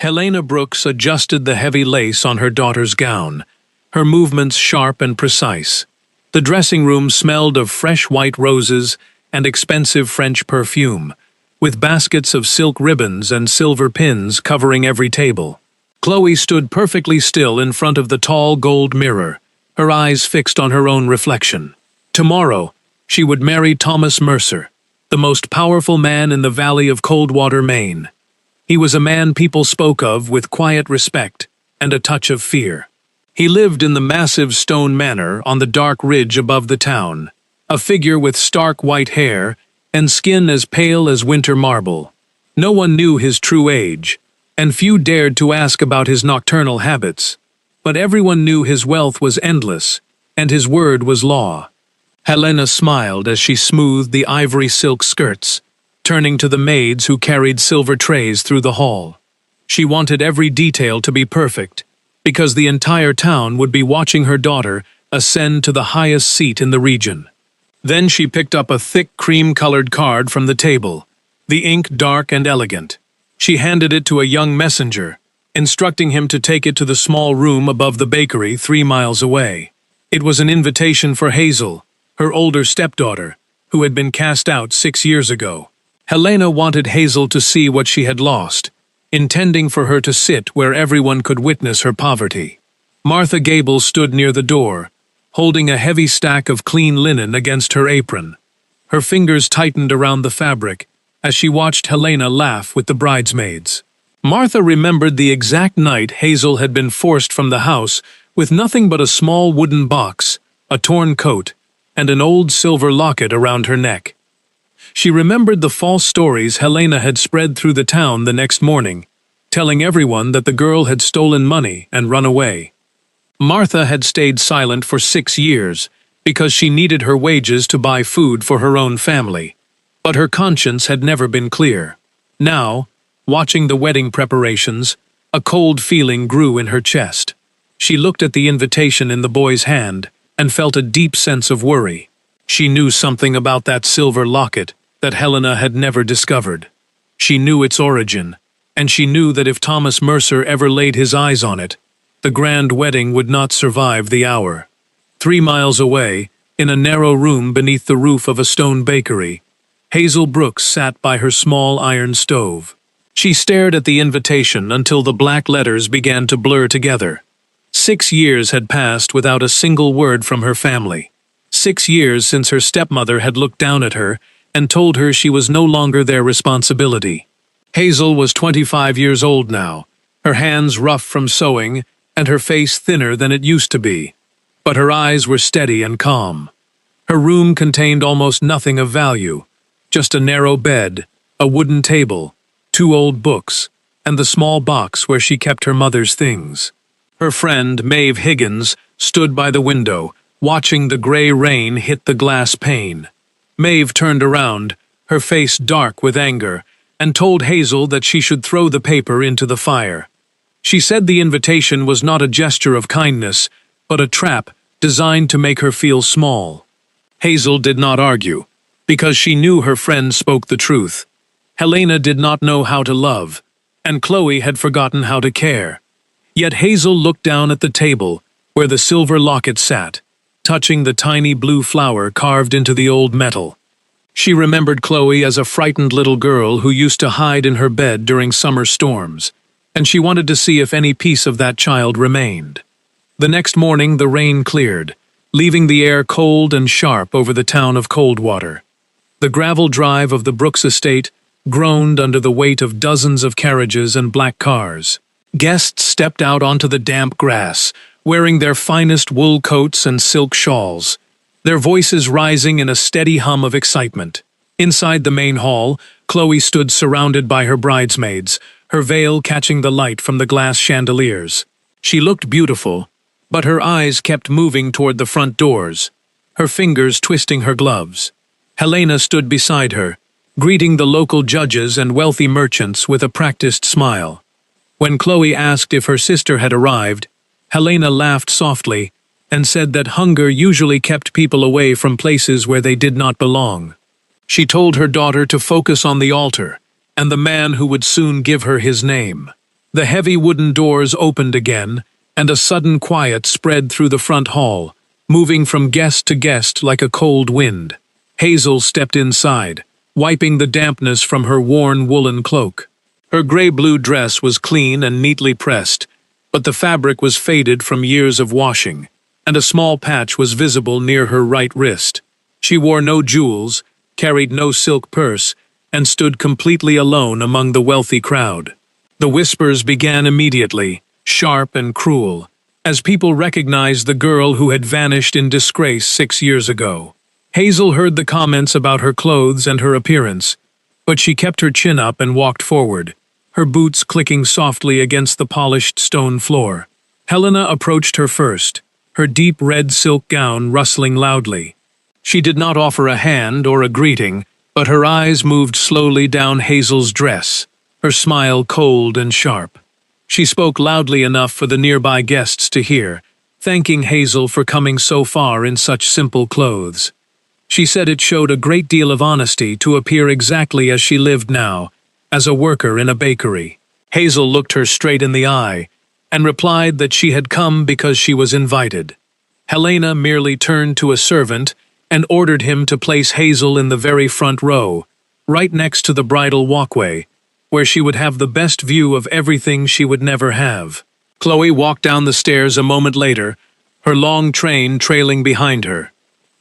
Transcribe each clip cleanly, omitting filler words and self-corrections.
Helena Brooks adjusted the heavy lace on her daughter's gown, her movements sharp and precise. The dressing room smelled of fresh white roses and expensive French perfume, with baskets of silk ribbons and silver pins covering every table. Chloe stood perfectly still in front of the tall gold mirror, her eyes fixed on her own reflection. Tomorrow, she would marry Thomas Mercer, the most powerful man in the valley of Coldwater, Maine. He was a man people spoke of with quiet respect and a touch of fear. He lived in the massive stone manor on the dark ridge above the town, a figure with stark white hair and skin as pale as winter marble. No one knew his true age, and few dared to ask about his nocturnal habits. But everyone knew his wealth was endless, and his word was law. Helena smiled as she smoothed the ivory silk skirts, turning to the maids who carried silver trays through the hall. She wanted every detail to be perfect, because the entire town would be watching her daughter ascend to the highest seat in the region. Then she picked up a thick cream-colored card from the table, the ink dark and elegant. She handed it to a young messenger, instructing him to take it to the small room above the bakery 3 miles away. It was an invitation for Hazel, her older stepdaughter, who had been cast out 6 years ago. Helena wanted Hazel to see what she had lost, intending for her to sit where everyone could witness her poverty. Martha Gable stood near the door, holding a heavy stack of clean linen against her apron. Her fingers tightened around the fabric as she watched Helena laugh with the bridesmaids. Martha remembered the exact night Hazel had been forced from the house with nothing but a small wooden box, a torn coat, and an old silver locket around her neck. She remembered the false stories Helena had spread through the town the next morning, telling everyone that the girl had stolen money and run away. Martha had stayed silent for 6 years because she needed her wages to buy food for her own family, but her conscience had never been clear. Now, watching the wedding preparations, a cold feeling grew in her chest. She looked at the invitation in the boy's hand and felt a deep sense of worry. She knew something about that silver locket that Helena had never discovered. She knew its origin, and she knew that if Thomas Mercer ever laid his eyes on it, the grand wedding would not survive the hour. 3 miles away, in a narrow room beneath the roof of a stone bakery, Hazel Brooks sat by her small iron stove. She stared at the invitation until the black letters began to blur together. 6 years had passed without a single word from her family. 6 years since her stepmother had looked down at her and told her she was no longer their responsibility. Hazel was 25 years old now, her hands rough from sewing and her face thinner than it used to be. But her eyes were steady and calm. Her room contained almost nothing of value, just a narrow bed, a wooden table, 2 old books, and the small box where she kept her mother's things. Her friend, Maeve Higgins, stood by the window, watching the gray rain hit the glass pane. Maeve turned around, her face dark with anger, and told Hazel that she should throw the paper into the fire. She said the invitation was not a gesture of kindness, but a trap designed to make her feel small. Hazel did not argue, because she knew her friend spoke the truth. Helena did not know how to love, and Chloe had forgotten how to care. Yet Hazel looked down at the table, where the silver locket sat, touching the tiny blue flower carved into the old metal. She remembered Chloe as a frightened little girl who used to hide in her bed during summer storms, and she wanted to see if any piece of that child remained. The next morning the rain cleared, leaving the air cold and sharp over the town of Coldwater. The gravel drive of the Brooks estate groaned under the weight of dozens of carriages and black cars. Guests stepped out onto the damp grass, wearing their finest wool coats and silk shawls, their voices rising in a steady hum of excitement. Inside the main hall, Chloe stood surrounded by her bridesmaids, her veil catching the light from the glass chandeliers. She looked beautiful, but her eyes kept moving toward the front doors, her fingers twisting her gloves. Helena stood beside her, greeting the local judges and wealthy merchants with a practiced smile. When Chloe asked if her sister had arrived, Helena laughed softly and said that hunger usually kept people away from places where they did not belong. She told her daughter to focus on the altar and the man who would soon give her his name. The heavy wooden doors opened again, and a sudden quiet spread through the front hall, moving from guest to guest like a cold wind. Hazel stepped inside, wiping the dampness from her worn woolen cloak. Her gray-blue dress was clean and neatly pressed, but the fabric was faded from years of washing, and a small patch was visible near her right wrist. She wore no jewels, carried no silk purse, and stood completely alone among the wealthy crowd. The whispers began immediately, sharp and cruel, as people recognized the girl who had vanished in disgrace 6 years ago. Hazel heard the comments about her clothes and her appearance, but she kept her chin up and walked forward, her boots clicking softly against the polished stone floor. Helena approached her first, her deep red silk gown rustling loudly. She did not offer a hand or a greeting, but her eyes moved slowly down Hazel's dress, her smile cold and sharp. She spoke loudly enough for the nearby guests to hear, thanking Hazel for coming so far in such simple clothes. She said it showed a great deal of honesty to appear exactly as she lived now, as a worker in a bakery. Hazel looked her straight in the eye, and replied that she had come because she was invited. Helena merely turned to a servant and ordered him to place Hazel in the very front row, right next to the bridal walkway, where she would have the best view of everything she would never have. Chloe walked down the stairs a moment later, her long train trailing behind her.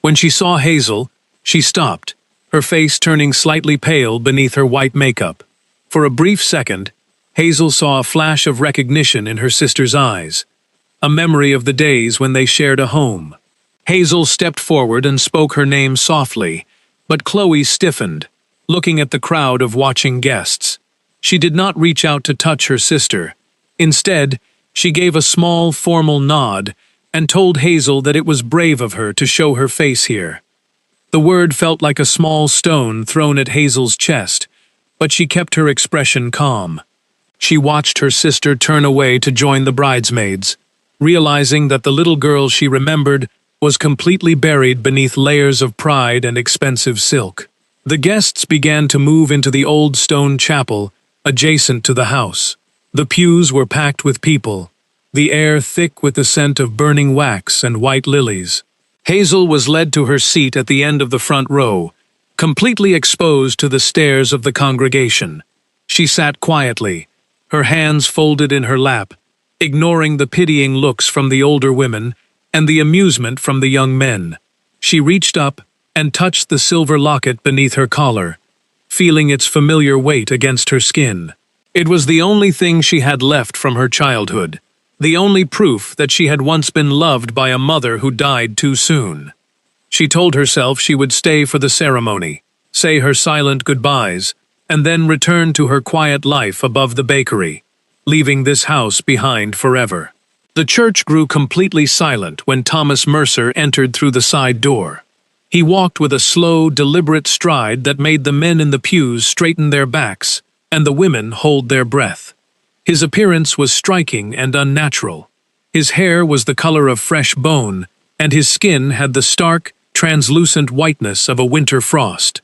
When she saw Hazel, she stopped, her face turning slightly pale beneath her white makeup. For a brief second, Hazel saw a flash of recognition in her sister's eyes, a memory of the days when they shared a home. Hazel stepped forward and spoke her name softly, but Chloe stiffened, looking at the crowd of watching guests. She did not reach out to touch her sister. Instead, she gave a small, formal nod and told Hazel that it was brave of her to show her face here. The word felt like a small stone thrown at Hazel's chest, but she kept her expression calm. She watched her sister turn away to join the bridesmaids, realizing that the little girl she remembered was completely buried beneath layers of pride and expensive silk. The guests began to move into the old stone chapel adjacent to the house. The pews were packed with people, the air thick with the scent of burning wax and white lilies. Hazel was led to her seat at the end of the front row, completely exposed to the stares of the congregation. She sat quietly, her hands folded in her lap, ignoring the pitying looks from the older women and the amusement from the young men. She reached up and touched the silver locket beneath her collar, feeling its familiar weight against her skin. It was the only thing she had left from her childhood, the only proof that she had once been loved by a mother who died too soon. She told herself she would stay for the ceremony, say her silent goodbyes, and then return to her quiet life above the bakery, leaving this house behind forever. The church grew completely silent when Thomas Mercer entered through the side door. He walked with a slow, deliberate stride that made the men in the pews straighten their backs and the women hold their breath. His appearance was striking and unnatural. His hair was the color of fresh bone, and his skin had the stark, translucent whiteness of a winter frost.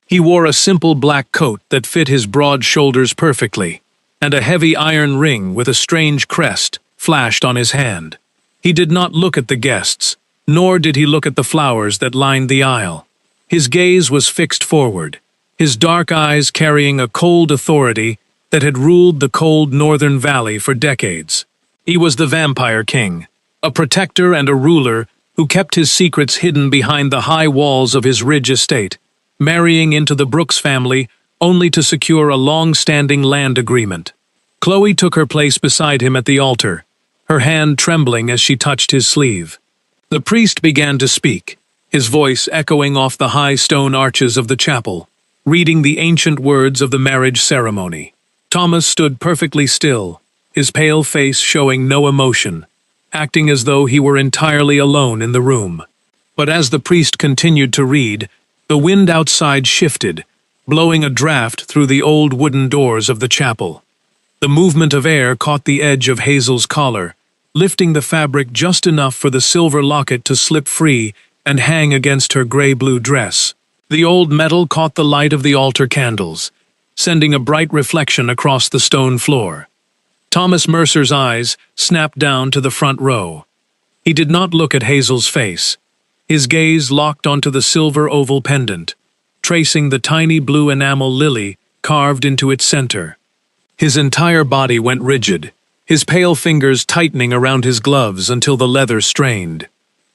He wore a simple black coat that fit his broad shoulders perfectly, and a heavy iron ring with a strange crest flashed on his hand. He did not look at the guests, nor did he look at the flowers that lined the aisle. His gaze was fixed forward, his dark eyes carrying a cold authority that had ruled the cold northern valley for decades. He was the Vampire King, a protector and a ruler who kept his secrets hidden behind the high walls of his ridge estate, marrying into the Brooks family only to secure a long-standing land agreement. Chloe took her place beside him at the altar, her hand trembling as she touched his sleeve. The priest began to speak, his voice echoing off the high stone arches of the chapel, reading the ancient words of the marriage ceremony. Thomas stood perfectly still, his pale face showing no emotion, acting as though he were entirely alone in the room. But as the priest continued to read, the wind outside shifted, blowing a draft through the old wooden doors of the chapel. The movement of air caught the edge of Hazel's collar, lifting the fabric just enough for the silver locket to slip free and hang against her gray-blue dress. The old metal caught the light of the altar candles, sending a bright reflection across the stone floor. Thomas Mercer's eyes snapped down to the front row. He did not look at Hazel's face. His gaze locked onto the silver oval pendant, tracing the tiny blue enamel lily carved into its center. His entire body went rigid, his pale fingers tightening around his gloves until the leather strained.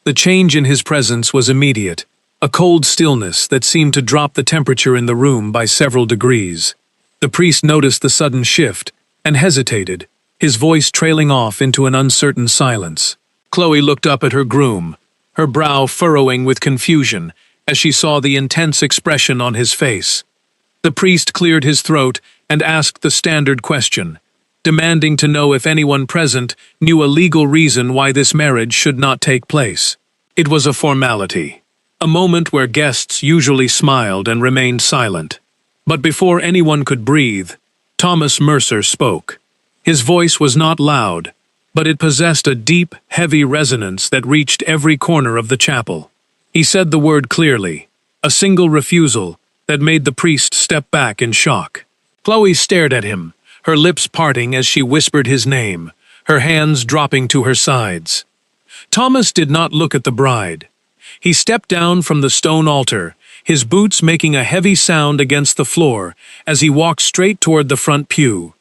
The change in his presence was immediate, a cold stillness that seemed to drop the temperature in the room by several degrees. The priest noticed the sudden shift and hesitated, his voice trailing off into an uncertain silence. Chloe looked up at her groom, her brow furrowing with confusion as she saw the intense expression on his face. The priest cleared his throat and asked the standard question, demanding to know if anyone present knew a legal reason why this marriage should not take place. It was a formality, a moment where guests usually smiled and remained silent. But before anyone could breathe, Thomas Mercer spoke. His voice was not loud, but it possessed a deep, heavy resonance that reached every corner of the chapel. He said the word clearly, a single refusal that made the priest step back in shock. Chloe stared at him, her lips parting as she whispered his name, her hands dropping to her sides. Thomas did not look at the bride. He stepped down from the stone altar, his boots making a heavy sound against the floor as he walked straight toward the front pew.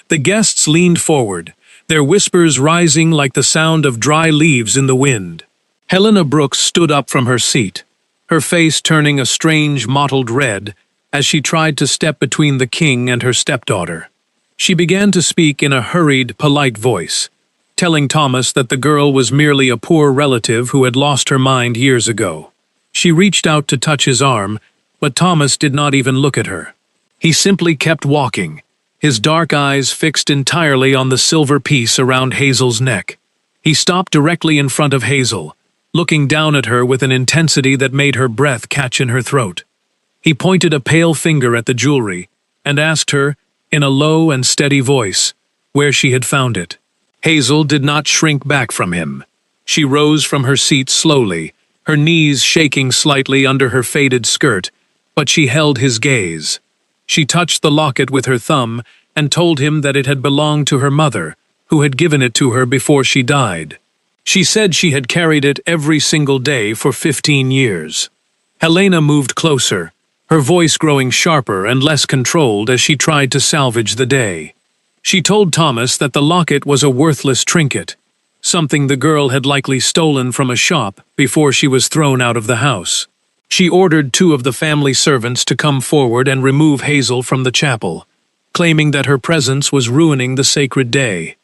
The guests leaned forward, their whispers rising like the sound of dry leaves in the wind. Helena Brooks stood up from her seat, her face turning a strange mottled red as she tried to step between the king and her stepdaughter. She began to speak in a hurried, polite voice, telling Thomas that the girl was merely a poor relative who had lost her mind years ago. She reached out to touch his arm, but Thomas did not even look at her. He simply kept walking, his dark eyes fixed entirely on the silver piece around Hazel's neck. He stopped directly in front of Hazel, looking down at her with an intensity that made her breath catch in her throat. He pointed a pale finger at the jewelry and asked her, in a low and steady voice, where she had found it. Hazel did not shrink back from him. She rose from her seat slowly, her knees shaking slightly under her faded skirt, but she held his gaze. She touched the locket with her thumb and told him that it had belonged to her mother, who had given it to her before she died. She said she had carried it every single day for 15 years. Helena moved closer, her voice growing sharper and less controlled as she tried to salvage the day. She told Thomas that the locket was a worthless trinket, something the girl had likely stolen from a shop before she was thrown out of the house. She ordered 2 of the family servants to come forward and remove Hazel from the chapel, claiming that her presence was ruining the sacred day.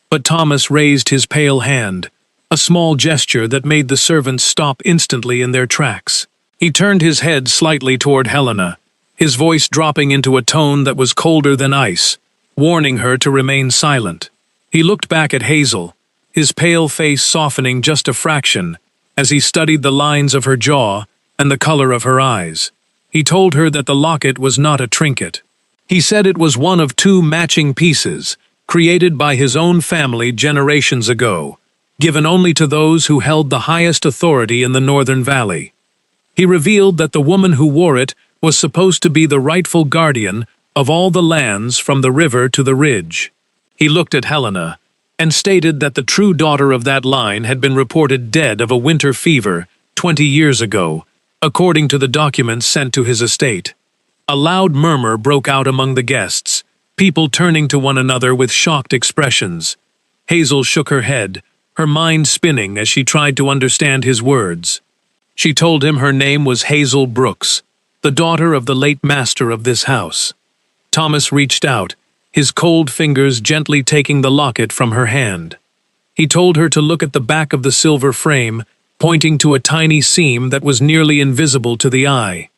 But Thomas raised his pale hand, a small gesture that made the servants stop instantly in their tracks. He turned his head slightly toward Helena, his voice dropping into a tone that was colder than ice, warning her to remain silent. He looked back at Hazel, his pale face softening just a fraction as he studied the lines of her jaw and the color of her eyes. He told her that the locket was not a trinket. He said it was one of 2 matching pieces, created by his own family generations ago, given only to those who held the highest authority in the Northern Valley. He revealed that the woman who wore it was supposed to be the rightful guardian of all the lands from the river to the ridge. He looked at Helena and stated that the true daughter of that line had been reported dead of a winter fever 20 years ago, according to the documents sent to his estate. A loud murmur broke out among the guests, people turning to one another with shocked expressions. Hazel shook her head, her mind spinning as she tried to understand his words. She told him her name was Hazel Brooks, the daughter of the late master of this house. Thomas reached out, his cold fingers gently taking the locket from her hand. He told her to look at the back of the silver frame, pointing to a tiny seam that was nearly invisible to the eye.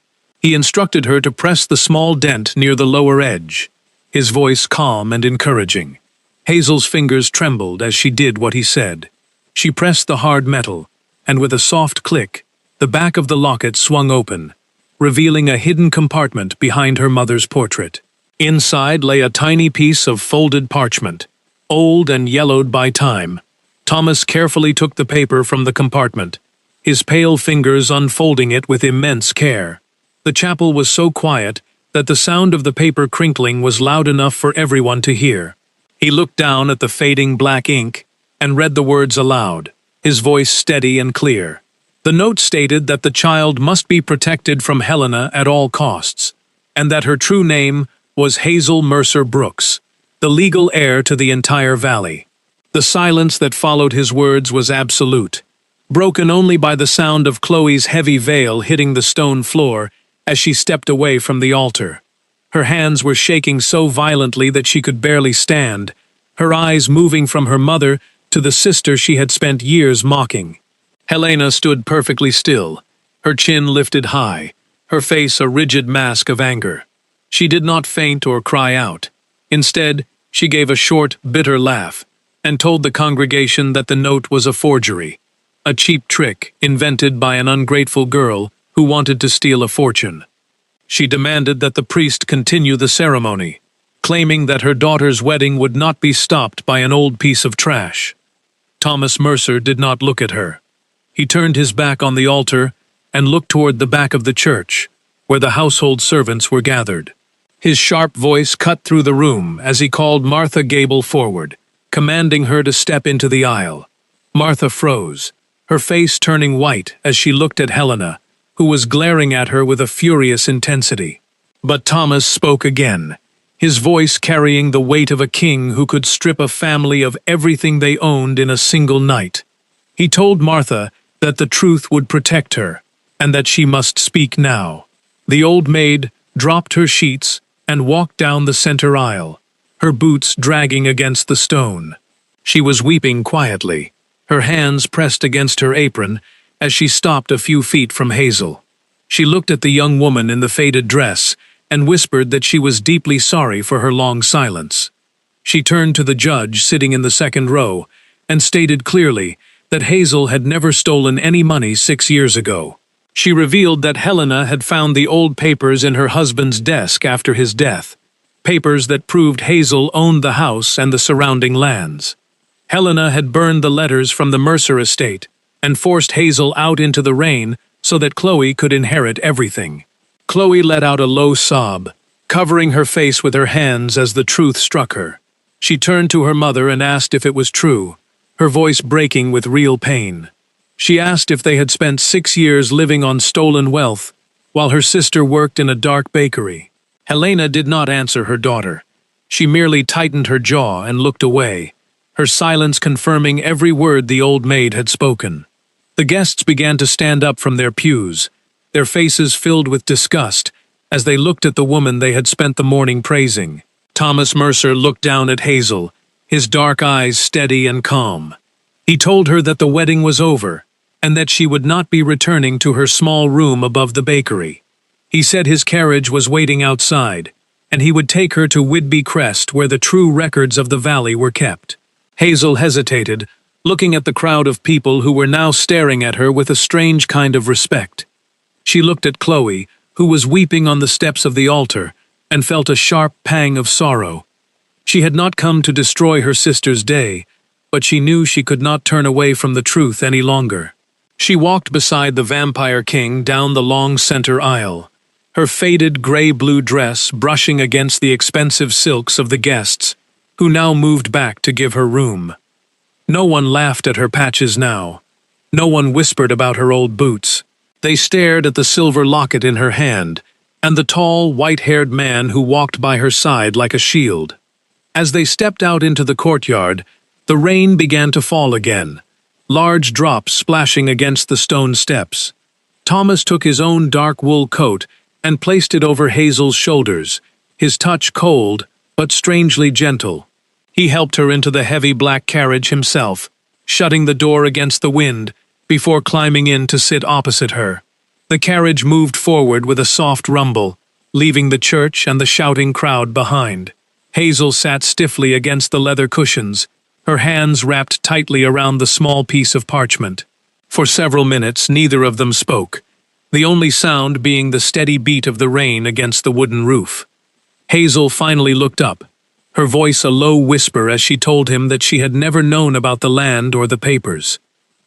He instructed her to press the small dent near the lower edge, his voice calm and encouraging. Hazel's fingers trembled as she did what he said. She pressed the hard metal, and with a soft click, the back of the locket swung open, revealing a hidden compartment behind her mother's portrait. Inside lay a tiny piece of folded parchment, old and yellowed by time. Thomas carefully took the paper from the compartment, his pale fingers unfolding it with immense care. The chapel was so quiet that the sound of the paper crinkling was loud enough for everyone to hear. He looked down at the fading black ink and read the words aloud, his voice steady and clear. The note stated that the child must be protected from Helena at all costs, and that her true name was Hazel Mercer Brooks, the legal heir to the entire valley. The silence that followed his words was absolute, broken only by the sound of Chloe's heavy veil hitting the stone floor as she stepped away from the altar. Her hands were shaking so violently that she could barely stand, her eyes moving from her mother to the sister she had spent years mocking. Helena stood perfectly still, her chin lifted high, her face a rigid mask of anger. She did not faint or cry out. Instead, she gave a short, bitter laugh, and told the congregation that the note was a forgery, a cheap trick invented by an ungrateful girl who wanted to steal a fortune. She demanded that the priest continue the ceremony, claiming that her daughter's wedding would not be stopped by an old piece of trash. Thomas Mercer did not look at her. He turned his back on the altar and looked toward the back of the church, where the household servants were gathered. His sharp voice cut through the room as he called Martha Gable forward, commanding her to step into the aisle. Martha froze, her face turning white as she looked at Helena, who was glaring at her with a furious intensity. But Thomas spoke again, his voice carrying the weight of a king who could strip a family of everything they owned in a single night. He told Martha that the truth would protect her, and that she must speak now. The old maid dropped her sheets and walked down the center aisle, her boots dragging against the stone. She was weeping quietly, her hands pressed against her apron as she stopped a few feet from Hazel. She looked at the young woman in the faded dress and whispered that she was deeply sorry for her long silence. She turned to the judge sitting in the second row and stated clearly that Hazel had never stolen any money 6 years ago. She revealed that Helena had found the old papers in her husband's desk after his death, papers that proved Hazel owned the house and the surrounding lands. Helena had burned the letters from the Mercer estate and forced Hazel out into the rain so that Chloe could inherit everything. Chloe let out a low sob, covering her face with her hands as the truth struck her. She turned to her mother and asked if it was true, her voice breaking with real pain. She asked if they had spent 6 years living on stolen wealth, while her sister worked in a dark bakery. Helena did not answer her daughter. She merely tightened her jaw and looked away, her silence confirming every word the old maid had spoken. The guests began to stand up from their pews, their faces filled with disgust, as they looked at the woman they had spent the morning praising. Thomas Mercer looked down at Hazel, his dark eyes steady and calm. He told her that the wedding was over, and that she would not be returning to her small room above the bakery. He said his carriage was waiting outside, and he would take her to Whidbey Crest where the true records of the valley were kept. Hazel hesitated, looking at the crowd of people who were now staring at her with a strange kind of respect. She looked at Chloe, who was weeping on the steps of the altar, and felt a sharp pang of sorrow. She had not come to destroy her sister's day, but she knew she could not turn away from the truth any longer. She walked beside the Vampire King down the long center aisle, her faded gray-blue dress brushing against the expensive silks of the guests, who now moved back to give her room. No one laughed at her patches now. No one whispered about her old boots. They stared at the silver locket in her hand, and the tall, white-haired man who walked by her side like a shield. As they stepped out into the courtyard, the rain began to fall again, large drops splashing against the stone steps. Thomas took his own dark wool coat and placed it over Hazel's shoulders, his touch cold but strangely gentle. He helped her into the heavy black carriage himself, shutting the door against the wind before climbing in to sit opposite her. The carriage moved forward with a soft rumble, leaving the church and the shouting crowd behind. Hazel sat stiffly against the leather cushions, her hands wrapped tightly around the small piece of parchment. For several minutes, neither of them spoke, the only sound being the steady beat of the rain against the wooden roof. Hazel finally looked up, her voice a low whisper as she told him that she had never known about the land or the papers.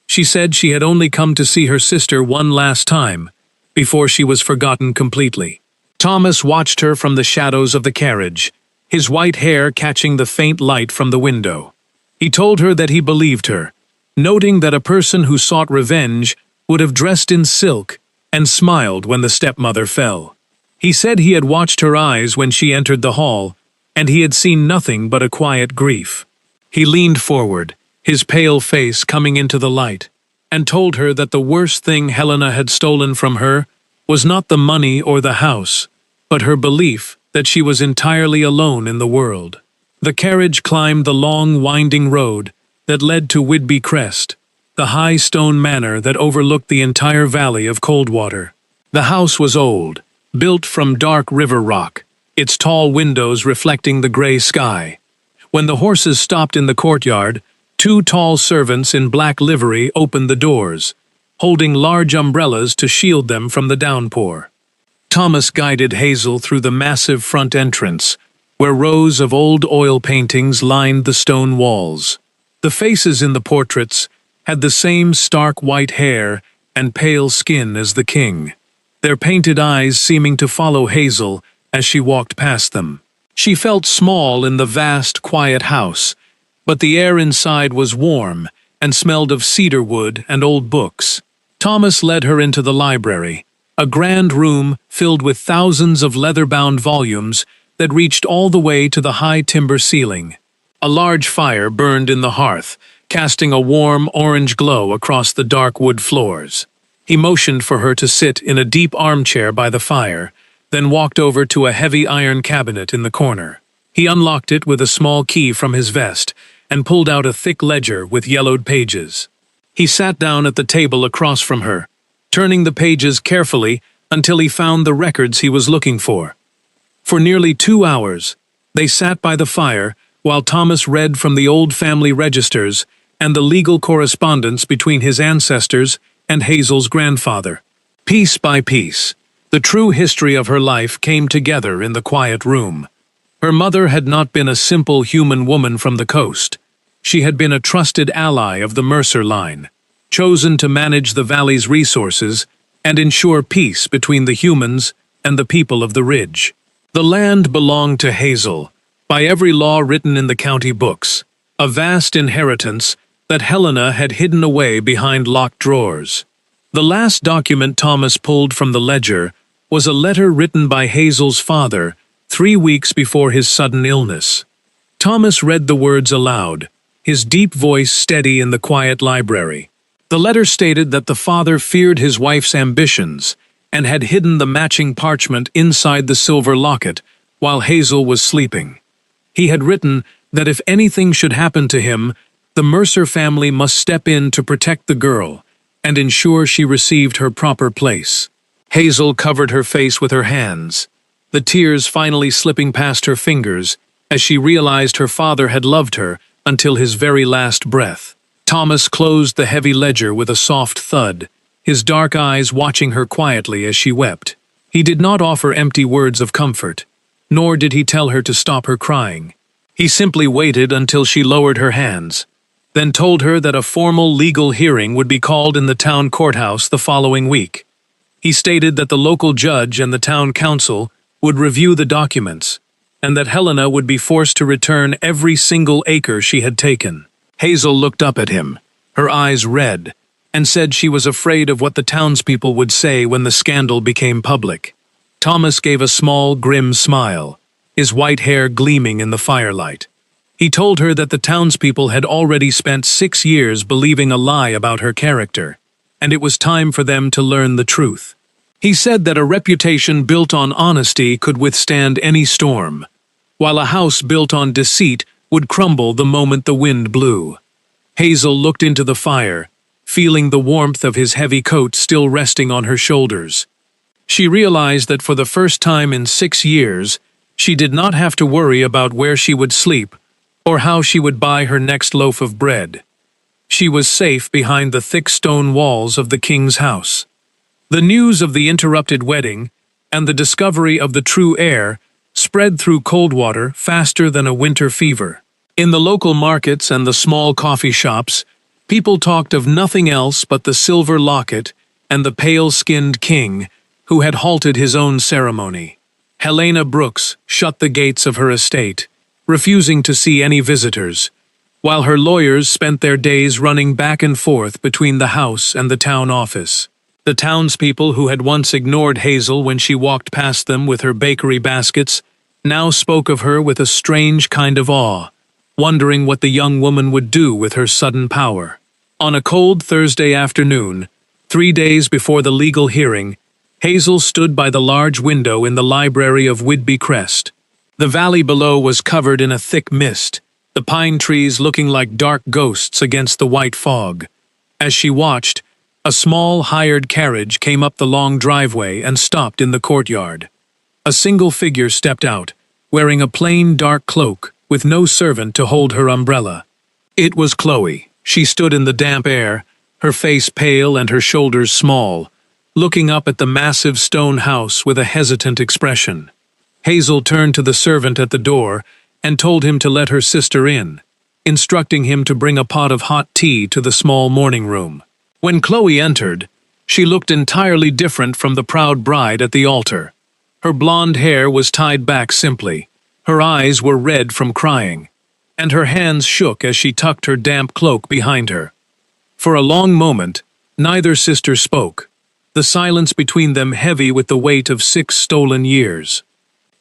She said she had only come to see her sister one last time, before she was forgotten completely. Thomas watched her from the shadows of the carriage, his white hair catching the faint light from the window. He told her that he believed her, noting that a person who sought revenge would have dressed in silk and smiled when the stepmother fell. He said he had watched her eyes when she entered the hall, and he had seen nothing but a quiet grief. He leaned forward, his pale face coming into the light, and told her that the worst thing Helena had stolen from her was not the money or the house, but her belief that she was entirely alone in the world. The carriage climbed the long, winding road that led to Whidbey Crest, the high stone manor that overlooked the entire valley of Coldwater. The house was old, built from dark river rock, its tall windows reflecting the gray sky. When the horses stopped in the courtyard, two tall servants in black livery opened the doors, holding large umbrellas to shield them from the downpour. Thomas guided Hazel through the massive front entrance, where rows of old oil paintings lined the stone walls. The faces in the portraits had the same stark white hair and pale skin as the king, their painted eyes seeming to follow Hazel as she walked past them. She felt small in the vast, quiet house, but the air inside was warm and smelled of cedar wood and old books. Thomas led her into the library, a grand room filled with thousands of leather-bound volumes that reached all the way to the high timber ceiling. A large fire burned in the hearth, casting a warm orange glow across the dark wood floors. He motioned for her to sit in a deep armchair by the fire, then walked over to a heavy iron cabinet in the corner. He unlocked it with a small key from his vest and pulled out a thick ledger with yellowed pages. He sat down at the table across from her, turning the pages carefully until he found the records he was looking for. For nearly 2 hours, they sat by the fire while Thomas read from the old family registers and the legal correspondence between his ancestors and Hazel's grandfather. Piece by piece, the true history of her life came together in the quiet room. Her mother had not been a simple human woman from the coast. She had been a trusted ally of the Mercer line, chosen to manage the valley's resources and ensure peace between the humans and the people of the ridge. The land belonged to Hazel, by every law written in the county books, a vast inheritance that Helena had hidden away behind locked drawers. The last document Thomas pulled from the ledger was a letter written by Hazel's father 3 weeks before his sudden illness. Thomas read the words aloud, his deep voice steady in the quiet library. The letter stated that the father feared his wife's ambitions and had hidden the matching parchment inside the silver locket while Hazel was sleeping. He had written that if anything should happen to him, the Mercer family must step in to protect the girl and ensure she received her proper place. Hazel covered her face with her hands, the tears finally slipping past her fingers as she realized her father had loved her until his very last breath. Thomas closed the heavy ledger with a soft thud, his dark eyes watching her quietly as she wept. He did not offer empty words of comfort, nor did he tell her to stop her crying. He simply waited until she lowered her hands, then told her that a formal legal hearing would be called in the town courthouse the following week. He stated that the local judge and the town council would review the documents, and that Helena would be forced to return every single acre she had taken. Hazel looked up at him, her eyes red, and said she was afraid of what the townspeople would say when the scandal became public. Thomas gave a small, grim smile, his white hair gleaming in the firelight. He told her that the townspeople had already spent 6 years believing a lie about her character, and it was time for them to learn the truth. He said that a reputation built on honesty could withstand any storm, while a house built on deceit would crumble the moment the wind blew. Hazel looked into the fire, feeling the warmth of his heavy coat still resting on her shoulders. She realized that for the first time in 6 years, she did not have to worry about where she would sleep or how she would buy her next loaf of bread. She was safe behind the thick stone walls of the king's house. The news of the interrupted wedding and the discovery of the true heir spread through Coldwater faster than a winter fever. In the local markets and the small coffee shops, people talked of nothing else but the silver locket and the pale-skinned king who had halted his own ceremony. Helena Brooks shut the gates of her estate, refusing to see any visitors, while her lawyers spent their days running back and forth between the house and the town office. The townspeople who had once ignored Hazel when she walked past them with her bakery baskets now spoke of her with a strange kind of awe, wondering what the young woman would do with her sudden power. On a cold Thursday afternoon, 3 days before the legal hearing, Hazel stood by the large window in the library of Whidbey Crest. The valley below was covered in a thick mist, the pine trees looking like dark ghosts against the white fog. As she watched, a small hired carriage came up the long driveway and stopped in the courtyard. A single figure stepped out, wearing a plain dark cloak, with no servant to hold her umbrella. It was Chloe. She stood in the damp air, her face pale and her shoulders small, looking up at the massive stone house with a hesitant expression. Hazel turned to the servant at the door and told him to let her sister in, instructing him to bring a pot of hot tea to the small morning room. When Chloe entered, she looked entirely different from the proud bride at the altar. Her blonde hair was tied back simply, her eyes were red from crying, and her hands shook as she tucked her damp cloak behind her. For a long moment, neither sister spoke, the silence between them heavy with the weight of 6 stolen years.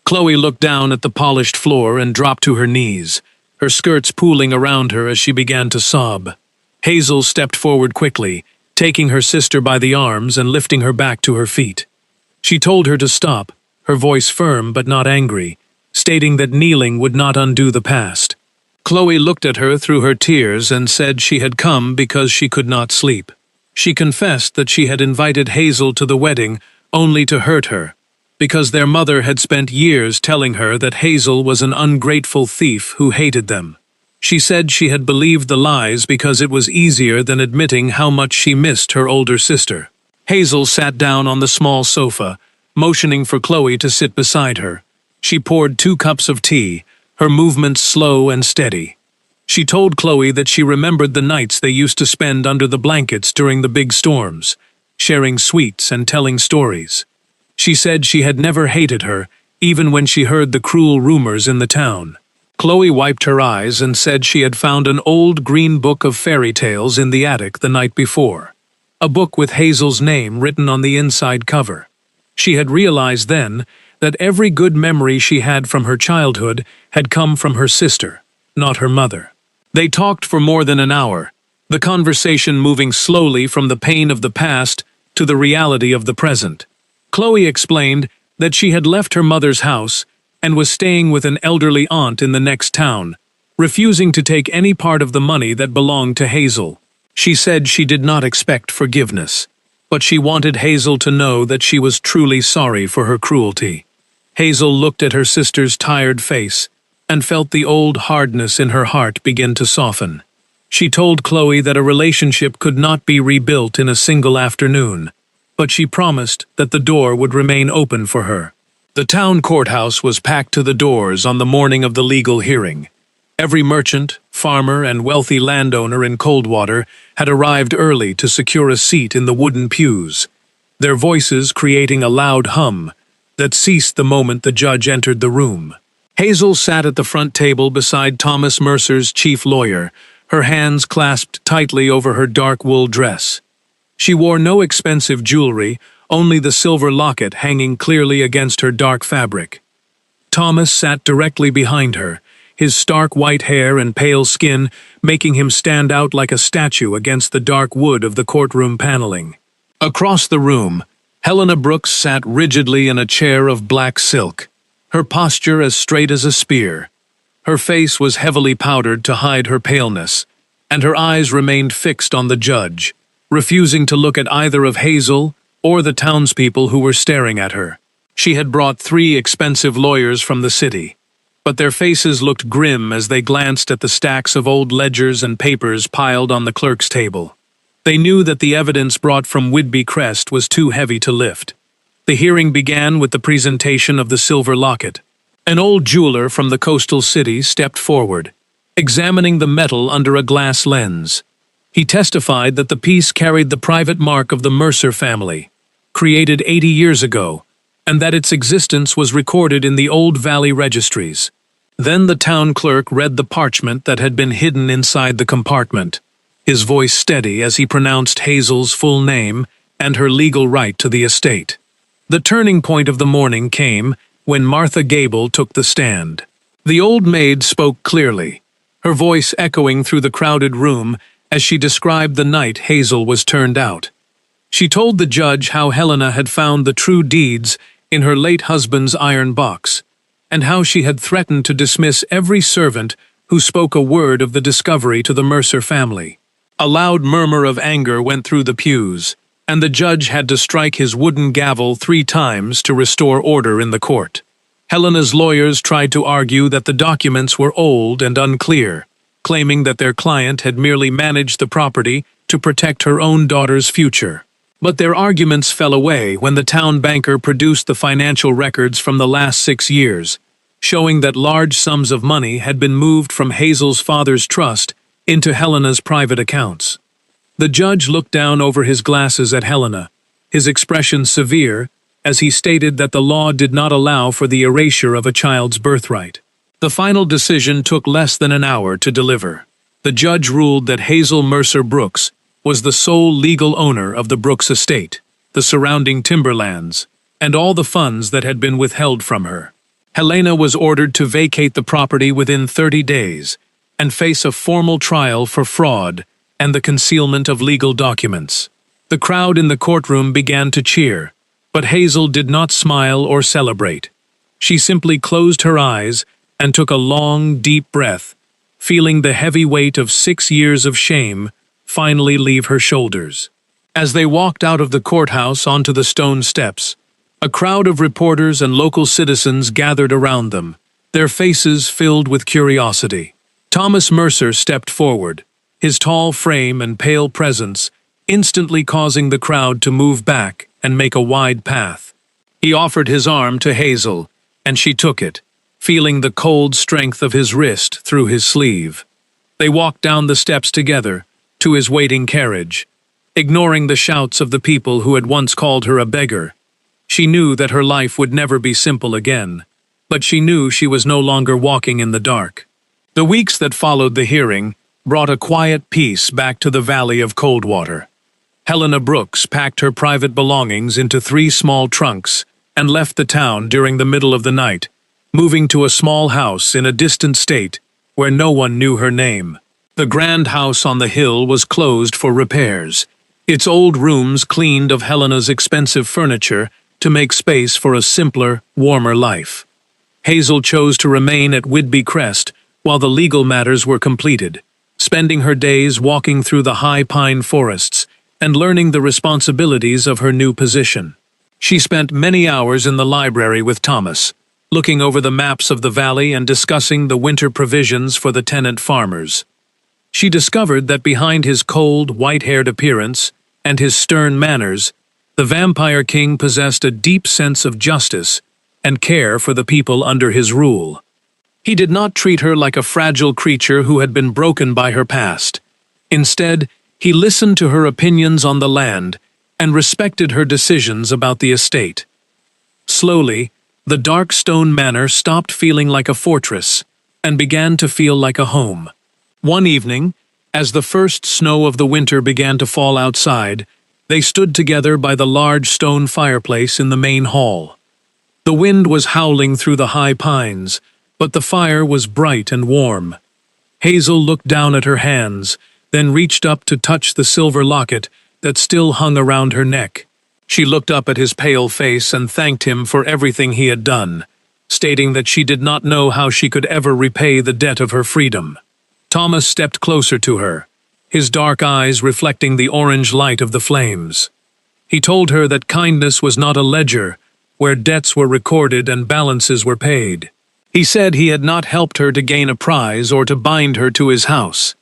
Chloe looked down at the polished floor and dropped to her knees, her skirts pooling around her as she began to sob. Hazel stepped forward quickly, taking her sister by the arms and lifting her back to her feet. She told her to stop, her voice firm but not angry, stating that kneeling would not undo the past. Chloe looked at her through her tears and said she had come because she could not sleep. She confessed that she had invited Hazel to the wedding only to hurt her, because their mother had spent years telling her that Hazel was an ungrateful thief who hated them. She said she had believed the lies because it was easier than admitting how much she missed her older sister. Hazel sat down on the small sofa, motioning for Chloe to sit beside her. She poured 2 cups of tea, her movements slow and steady. She told Chloe that she remembered the nights they used to spend under the blankets during the big storms, sharing sweets and telling stories. She said she had never hated her, even when she heard the cruel rumors in the town. Chloe wiped her eyes and said she had found an old green book of fairy tales in the attic the night before, a book with Hazel's name written on the inside cover. She had realized then that every good memory she had from her childhood had come from her sister, not her mother. They talked for more than an hour, the conversation moving slowly from the pain of the past to the reality of the present. Chloe explained that she had left her mother's house and was staying with an elderly aunt in the next town, refusing to take any part of the money that belonged to Hazel. She said she did not expect forgiveness, but she wanted Hazel to know that she was truly sorry for her cruelty. Hazel looked at her sister's tired face and felt the old hardness in her heart begin to soften. She told Chloe that a relationship could not be rebuilt in a single afternoon, but she promised that the door would remain open for her. The town courthouse was packed to the doors on the morning of the legal hearing. Every merchant, farmer, and wealthy landowner in Coldwater had arrived early to secure a seat in the wooden pews, their voices creating a loud hum that ceased the moment the judge entered the room. Hazel sat at the front table beside Thomas Mercer's chief lawyer, her hands clasped tightly over her dark wool dress. She wore no expensive jewelry, only the silver locket hanging clearly against her dark fabric. Thomas sat directly behind her, his stark white hair and pale skin making him stand out like a statue against the dark wood of the courtroom paneling. Across the room, Helena Brooks sat rigidly in a chair of black silk, her posture as straight as a spear. Her face was heavily powdered to hide her paleness, and her eyes remained fixed on the judge, refusing to look at either of Hazel or the townspeople who were staring at her. She had brought 3 expensive lawyers from the city, but their faces looked grim as they glanced at the stacks of old ledgers and papers piled on the clerk's table. They knew that the evidence brought from Whidbey Crest was too heavy to lift. The hearing began with the presentation of the silver locket. An old jeweler from the coastal city stepped forward, examining the metal under a glass lens. He testified that the piece carried the private mark of the Mercer family, created 80 years ago, and that its existence was recorded in the old valley registries. Then the town clerk read the parchment that had been hidden inside the compartment, his voice steady as he pronounced Hazel's full name and her legal right to the estate. The turning point of the morning came when Martha Gable took the stand. The old maid spoke clearly, her voice echoing through the crowded room as she described the night Hazel was turned out. She told the judge how Helena had found the true deeds in her late husband's iron box, and how she had threatened to dismiss every servant who spoke a word of the discovery to the Mercer family. A loud murmur of anger went through the pews, and the judge had to strike his wooden gavel 3 times to restore order in the court. Helena's lawyers tried to argue that the documents were old and unclear, claiming that their client had merely managed the property to protect her own daughter's future. But their arguments fell away when the town banker produced the financial records from the last 6 years, showing that large sums of money had been moved from Hazel's father's trust into Helena's private accounts. The judge looked down over his glasses at Helena, his expression severe, as he stated that the law did not allow for the erasure of a child's birthright. The final decision took less than an hour to deliver. The judge ruled that Hazel Mercer Brooks was the sole legal owner of the Brooks estate, the surrounding timberlands, and all the funds that had been withheld from her. Helena was ordered to vacate the property within 30 days and face a formal trial for fraud and the concealment of legal documents. The crowd in the courtroom began to cheer, but Hazel did not smile or celebrate. She simply closed her eyes and took a long, deep breath, feeling the heavy weight of 6 years of shame finally leave her shoulders. As they walked out of the courthouse onto the stone steps, a crowd of reporters and local citizens gathered around them, their faces filled with curiosity. Thomas Mercer stepped forward, his tall frame and pale presence instantly causing the crowd to move back and make a wide path. He offered his arm to Hazel, and she took it, feeling the cold strength of his wrist through his sleeve. They walked down the steps together, to his waiting carriage, ignoring the shouts of the people who had once called her a beggar. She knew that her life would never be simple again, but she knew she was no longer walking in the dark. The weeks that followed the hearing brought a quiet peace back to the Valley of Coldwater. Helena Brooks packed her private belongings into 3 small trunks and left the town during the middle of the night, moving to a small house in a distant state where no one knew her name. The grand house on the hill was closed for repairs, its old rooms cleaned of Helena's expensive furniture to make space for a simpler, warmer life. Hazel chose to remain at Whidbey Crest while the legal matters were completed, spending her days walking through the high pine forests and learning the responsibilities of her new position. She spent many hours in the library with Thomas, looking over the maps of the valley and discussing the winter provisions for the tenant farmers. She discovered that behind his cold, white-haired appearance and his stern manners, the Vampire King possessed a deep sense of justice and care for the people under his rule. He did not treat her like a fragile creature who had been broken by her past. Instead, he listened to her opinions on the land and respected her decisions about the estate. Slowly, the dark stone manor stopped feeling like a fortress and began to feel like a home. One evening, as the first snow of the winter began to fall outside, they stood together by the large stone fireplace in the main hall. The wind was howling through the high pines, but the fire was bright and warm. Hazel looked down at her hands, then reached up to touch the silver locket that still hung around her neck. She looked up at his pale face and thanked him for everything he had done, stating that she did not know how she could ever repay the debt of her freedom. Thomas stepped closer to her, his dark eyes reflecting the orange light of the flames. He told her that kindness was not a ledger, where debts were recorded and balances were paid. He said he had not helped her to gain a prize or to bind her to his house.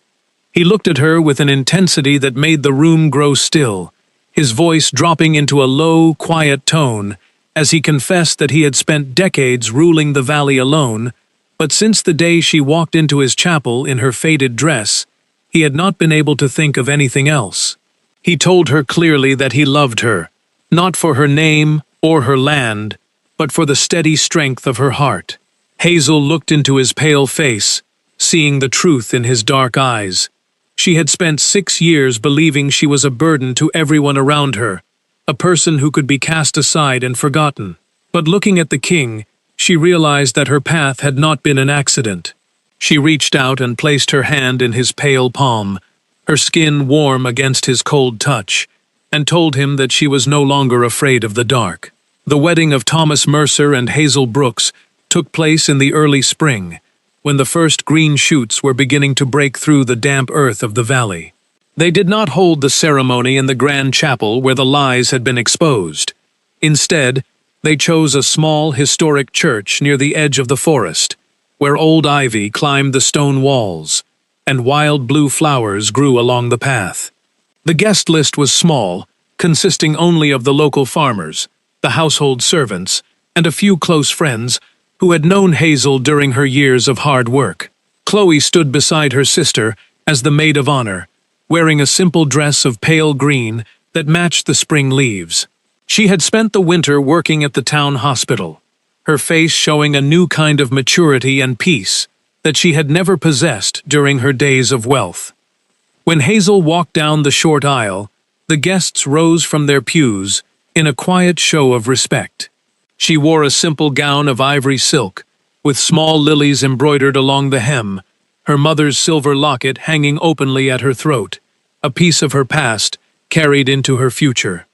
He looked at her with an intensity that made the room grow still, his voice dropping into a low, quiet tone as he confessed that he had spent decades ruling the valley alone, but since the day she walked into his chapel in her faded dress, he had not been able to think of anything else. He told her clearly that he loved her, not for her name or her land, but for the steady strength of her heart. Hazel looked into his pale face, seeing the truth in his dark eyes. She had spent 6 years believing she was a burden to everyone around her, a person who could be cast aside and forgotten. But looking at the king, she realized that her path had not been an accident. She reached out and placed her hand in his pale palm, her skin warm against his cold touch, and told him that she was no longer afraid of the dark. The wedding of Thomas Mercer and Hazel Brooks took place in the early spring, when the first green shoots were beginning to break through the damp earth of the valley. They did not hold the ceremony in the grand chapel where the lies had been exposed. Instead, they chose a small, historic church near the edge of the forest, where old ivy climbed the stone walls, and wild blue flowers grew along the path. The guest list was small, consisting only of the local farmers, the household servants, and a few close friends who had known Hazel during her years of hard work. Chloe stood beside her sister as the maid of honor, wearing a simple dress of pale green that matched the spring leaves. She had spent the winter working at the town hospital, her face showing a new kind of maturity and peace that she had never possessed during her days of wealth. When Hazel walked down the short aisle, the guests rose from their pews in a quiet show of respect. She wore a simple gown of ivory silk, with small lilies embroidered along the hem, her mother's silver locket hanging openly at her throat, a piece of her past carried into her future.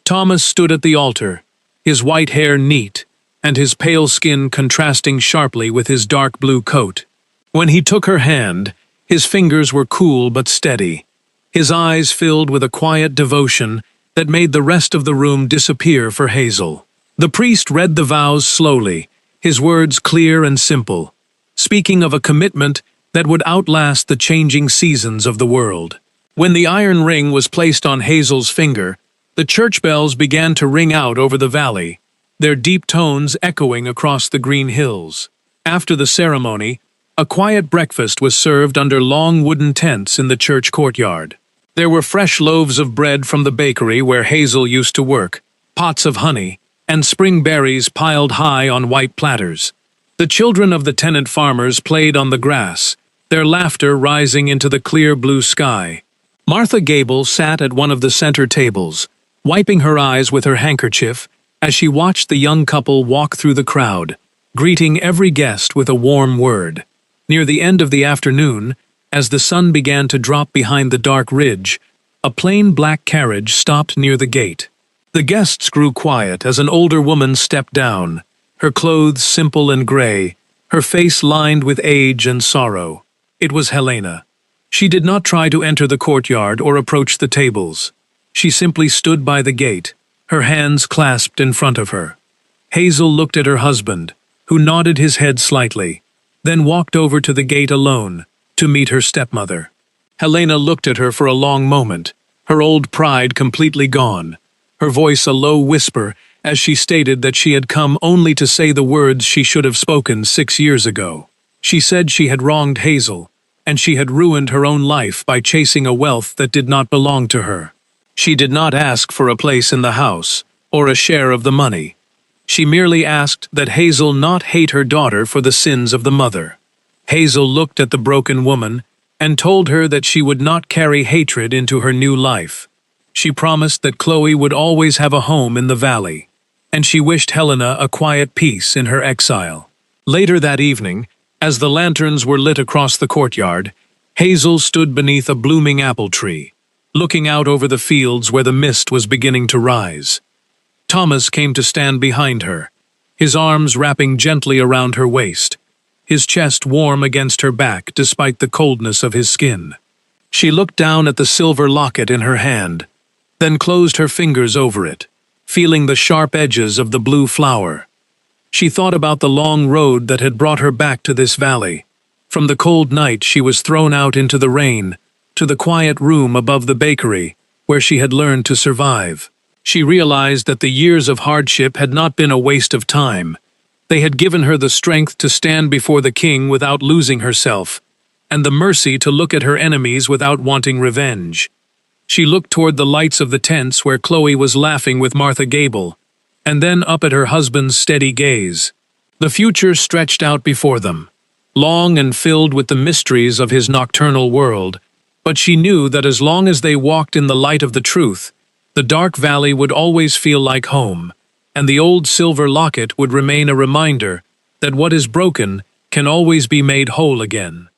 Thomas stood at the altar, his white hair neat, and his pale skin contrasting sharply with his dark blue coat. When he took her hand, his fingers were cool but steady, his eyes filled with a quiet devotion that made the rest of the room disappear for Hazel. The priest read the vows slowly, his words clear and simple, speaking of a commitment that would outlast the changing seasons of the world. When the iron ring was placed on Hazel's finger, the church bells began to ring out over the valley, their deep tones echoing across the green hills. After the ceremony, a quiet breakfast was served under long wooden tents in the church courtyard. There were fresh loaves of bread from the bakery where Hazel used to work, pots of honey, and spring berries piled high on white platters. The children of the tenant farmers played on the grass, their laughter rising into the clear blue sky. Martha Gable sat at one of the center tables, wiping her eyes with her handkerchief as she watched the young couple walk through the crowd, greeting every guest with a warm word. Near the end of the afternoon, as the sun began to drop behind the dark ridge, a plain black carriage stopped near the gate. The guests grew quiet as an older woman stepped down, her clothes simple and gray, her face lined with age and sorrow. It was Helena. She did not try to enter the courtyard or approach the tables. She simply stood by the gate, her hands clasped in front of her. Hazel looked at her husband, who nodded his head slightly, then walked over to the gate alone to meet her stepmother. Helena looked at her for a long moment, her old pride completely gone, her voice a low whisper as she stated that she had come only to say the words she should have spoken 6 years ago. She said she had wronged Hazel, and she had ruined her own life by chasing a wealth that did not belong to her. She did not ask for a place in the house, or a share of the money. She merely asked that Hazel not hate her daughter for the sins of the mother. Hazel looked at the broken woman and told her that she would not carry hatred into her new life. She promised that Chloe would always have a home in the valley, and she wished Helena a quiet peace in her exile. Later that evening, as the lanterns were lit across the courtyard, Hazel stood beneath a blooming apple tree, looking out over the fields where the mist was beginning to rise. Thomas came to stand behind her, his arms wrapping gently around her waist, his chest warm against her back despite the coldness of his skin. She looked down at the silver locket in her hand, then closed her fingers over it, feeling the sharp edges of the blue flower. She thought about the long road that had brought her back to this valley, from the cold night she was thrown out into the rain, to the quiet room above the bakery, where she had learned to survive. She realized that the years of hardship had not been a waste of time. They had given her the strength to stand before the king without losing herself, and the mercy to look at her enemies without wanting revenge. She looked toward the lights of the tents where Chloe was laughing with Martha Gable, and then up at her husband's steady gaze. The future stretched out before them, long and filled with the mysteries of his nocturnal world, but she knew that as long as they walked in the light of the truth, the dark valley would always feel like home, and the old silver locket would remain a reminder that what is broken can always be made whole again.